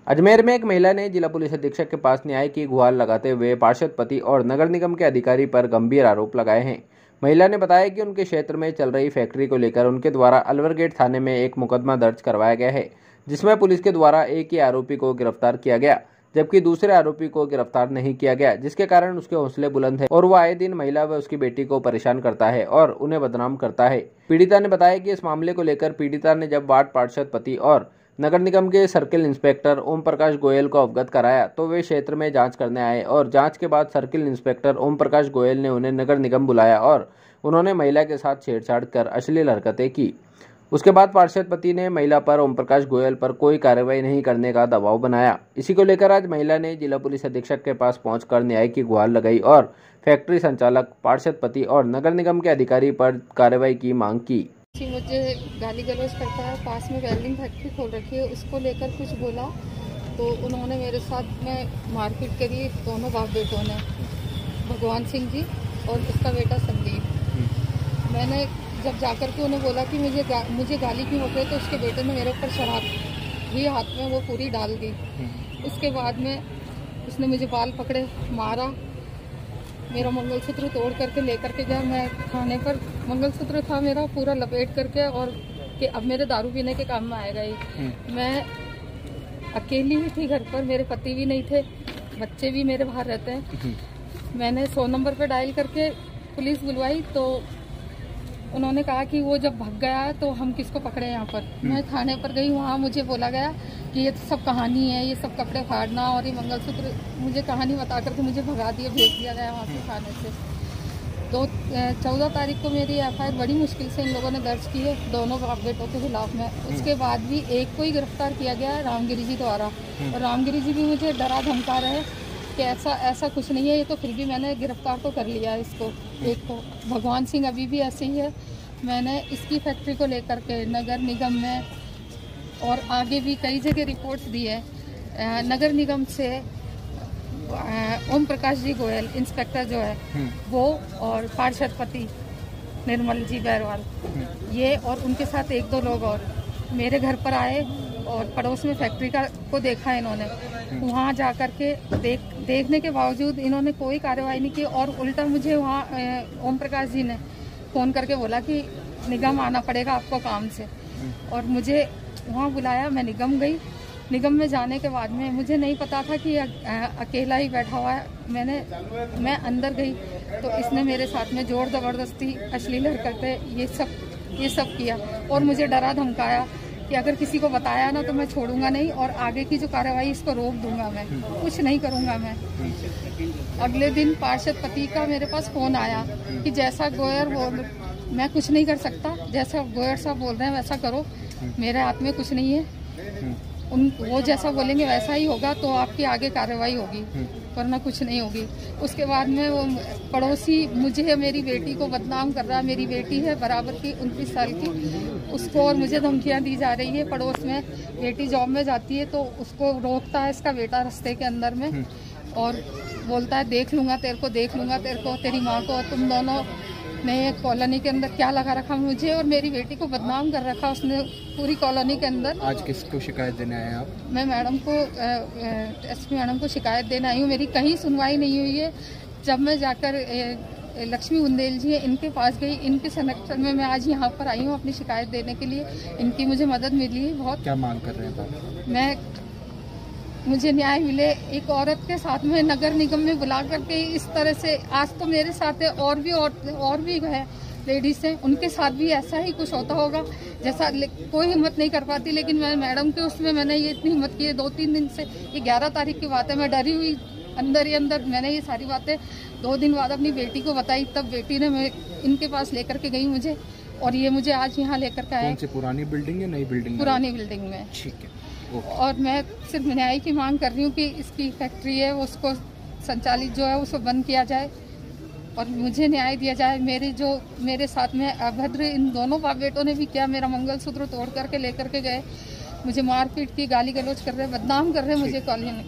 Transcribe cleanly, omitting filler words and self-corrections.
अजमेर में एक महिला ने जिला पुलिस अधीक्षक के पास न्याय की गुहार लगाते हुए पार्षद पति और नगर निगम के अधिकारी पर गंभीर आरोप लगाए हैं। महिला ने बताया कि उनके क्षेत्र में चल रही फैक्ट्री को लेकर उनके द्वारा अलवर गेट थाने में एक मुकदमा दर्ज करवाया गया है, जिसमें पुलिस के द्वारा एक ही आरोपी को गिरफ्तार किया गया, जबकि दूसरे आरोपी को गिरफ्तार नहीं किया गया, जिसके कारण उसके हौसले बुलंद है और वह आए दिन महिला व उसकी बेटी को परेशान करता है और उन्हें बदनाम करता है। पीड़िता ने बताया कि इस मामले को लेकर पीड़िता ने जब वार्ड पार्षद पति और नगर निगम के सर्किल इंस्पेक्टर ओम प्रकाश गोयल को अवगत कराया तो वे क्षेत्र में जांच करने आए और जांच के बाद सर्किल इंस्पेक्टर ओम प्रकाश गोयल ने उन्हें नगर निगम बुलाया और उन्होंने महिला के साथ छेड़छाड़ कर अश्लील हरकतें की। उसके बाद पार्षद पति ने महिला पर ओम प्रकाश गोयल पर कोई कार्रवाई नहीं करने का दबाव बनाया। इसी को लेकर आज महिला ने जिला पुलिस अधीक्षक के पास पहुंचकर न्याय की गुहार लगाई और फैक्ट्री संचालक, पार्षद पति और नगर निगम के अधिकारी पर कार्रवाई की मांग की। मुझे गाली गलौज करता है, पास में वेल्डिंग फैक्ट्री खोल रखी है, उसको लेकर कुछ बोला तो उन्होंने मेरे साथ में मारपीट करी। दोनों बाप बेटों ने, भगवान सिंह जी और उसका बेटा संदीप। मैंने जब जाकर के उन्हें बोला कि मुझे गाली क्यों हो गई, तो उसके बेटे ने मेरे ऊपर शराब भी हाथ में वो पूरी डाल दी। उसके बाद में उसने मुझे बाल पकड़े, मारा, मेरा मंगलसूत्र तोड़ करके लेकर के गया। मैं थाने पर मंगलसूत्र था मेरा पूरा लपेट करके, और कि अब मेरे दारू पीने के काम में आएगा ही। मैं अकेली ही थी घर पर, मेरे पति भी नहीं थे, बच्चे भी मेरे बाहर रहते हैं। मैंने 100 नंबर पर डायल करके पुलिस बुलवाई तो उन्होंने कहा कि वो जब भाग गया तो हम किसको पकड़े यहाँ पर। मैं थाने पर गई, वहाँ मुझे बोला गया कि ये तो सब कहानी है, ये सब कपड़े फाड़ना और ये मंगलसूत्र, मुझे कहानी बता करके मुझे भगा दिया, भेज दिया गया वहाँ से थाने से। तो 14 तारीख को मेरी FIR बड़ी मुश्किल से इन लोगों ने दर्ज की है, दोनों बाप बेटों के खिलाफ में। उसके बाद भी एक को ही गिरफ्तार किया गया है, रामगिरी जी द्वारा। और रामगिरी जी भी मुझे डरा धमका रहे हैं कि ऐसा कुछ नहीं है, ये तो फिर भी मैंने गिरफ्तार तो कर लिया है इसको, एक को। भगवान सिंह अभी भी ऐसे ही है। मैंने इसकी फैक्ट्री को लेकर के नगर निगम में और आगे भी कई जगह रिपोर्ट्स दी है। नगर निगम से ओम प्रकाश जी गोयल इंस्पेक्टर जो है वो, और पार्षद पति निर्मल जी बैरवाल, ये और उनके साथ 1-2 लोग और मेरे घर पर आए और पड़ोस में फैक्ट्री को देखा इन्होंने। वहाँ जा कर के देखने के बावजूद इन्होंने कोई कार्रवाई नहीं की, और उल्टा मुझे वहाँ ओम प्रकाश जी ने फ़ोन करके बोला कि निगम आना पड़ेगा आपको काम से। और मुझे वहाँ बुलाया, मैं निगम गई। निगम में जाने के बाद में मुझे नहीं पता था कि अकेला ही बैठा हुआ है। मैं अंदर गई तो इसने मेरे साथ में जोर ज़बरदस्ती, अश्लील हरकतें, ये सब किया और मुझे डरा धमकाया कि अगर किसी को बताया ना तो मैं छोड़ूंगा नहीं, और आगे की जो कार्रवाई इसको रोक दूंगा, मैं कुछ नहीं करूंगा मैं। अगले दिन पार्षद पति का मेरे पास फ़ोन आया कि जैसा गोयर बोल, मैं कुछ नहीं कर सकता, जैसा गोयर साहब बोल रहे हैं वैसा करो, मेरे हाथ में कुछ नहीं है, वो जैसा बोलेंगे वैसा ही होगा, तो आपकी आगे कार्रवाई होगी, वरना कुछ नहीं होगी। उसके बाद में वो पड़ोसी मुझे, मेरी बेटी को बदनाम कर रहा है। मेरी बेटी है बराबर की 29 साल की, उसको और मुझे धमकियां दी जा रही है। पड़ोस में बेटी जॉब में जाती है तो उसको रोकता है इसका बेटा रास्ते के अंदर में, और बोलता है देख लूँगा तेरे को, देख लूँगा तेरे को, तेरी माँ को, तुम दोनों ने कॉलोनी के अंदर क्या लगा रखा, मुझे और मेरी बेटी को बदनाम कर रखा उसने पूरी कॉलोनी के अंदर। आज किसको शिकायत देने आए हैं आप? मैं मैडम को, SP मैडम को शिकायत देने आई हूँ। मेरी कहीं सुनवाई नहीं हुई है। जब मैं जाकर लक्ष्मी बुंदेल जी है इनके पास गई, इनके संरक्षण में मैं आज यहाँ पर आई हूँ अपनी शिकायत देने के लिए। इनकी मुझे मदद मिली है बहुत। क्या मांग कर रहे हैं आप? मुझे न्याय मिले। एक औरत के साथ में नगर निगम में बुला करके इस तरह से, आज तो मेरे साथ है और भी है लेडीज हैं, उनके साथ भी ऐसा ही कुछ होता होगा जैसा। कोई हिम्मत नहीं कर पाती, लेकिन मैं मैडम के उसमें मैंने ये इतनी हिम्मत की है। 2-3 दिन से, ये 11 तारीख की बात है, मैं डरी हुई अंदर ही अंदर मैंने ये सारी बातें 2 दिन बाद अपनी बेटी को बताई, तब बेटी ने मैं इनके पास लेकर के गई मुझे, और ये मुझे आज यहाँ लेकर के आए। कौन सी पुरानी बिल्डिंग या नई बिल्डिंग? पुरानी बिल्डिंग में। ठीक है। और मैं सिर्फ न्याय की मांग कर रही हूँ कि इसकी फैक्ट्री है उसको संचालित जो है उसको बंद किया जाए और मुझे न्याय दिया जाए। मेरे साथ में अभद्र इन दोनों बाप बेटों ने भी किया, मेरा मंगलसूत्र तोड़ करके लेकर के गए, मुझे मारपीट की, गाली गलौज कर रहे, बदनाम कर रहे मुझे कॉलोनी में।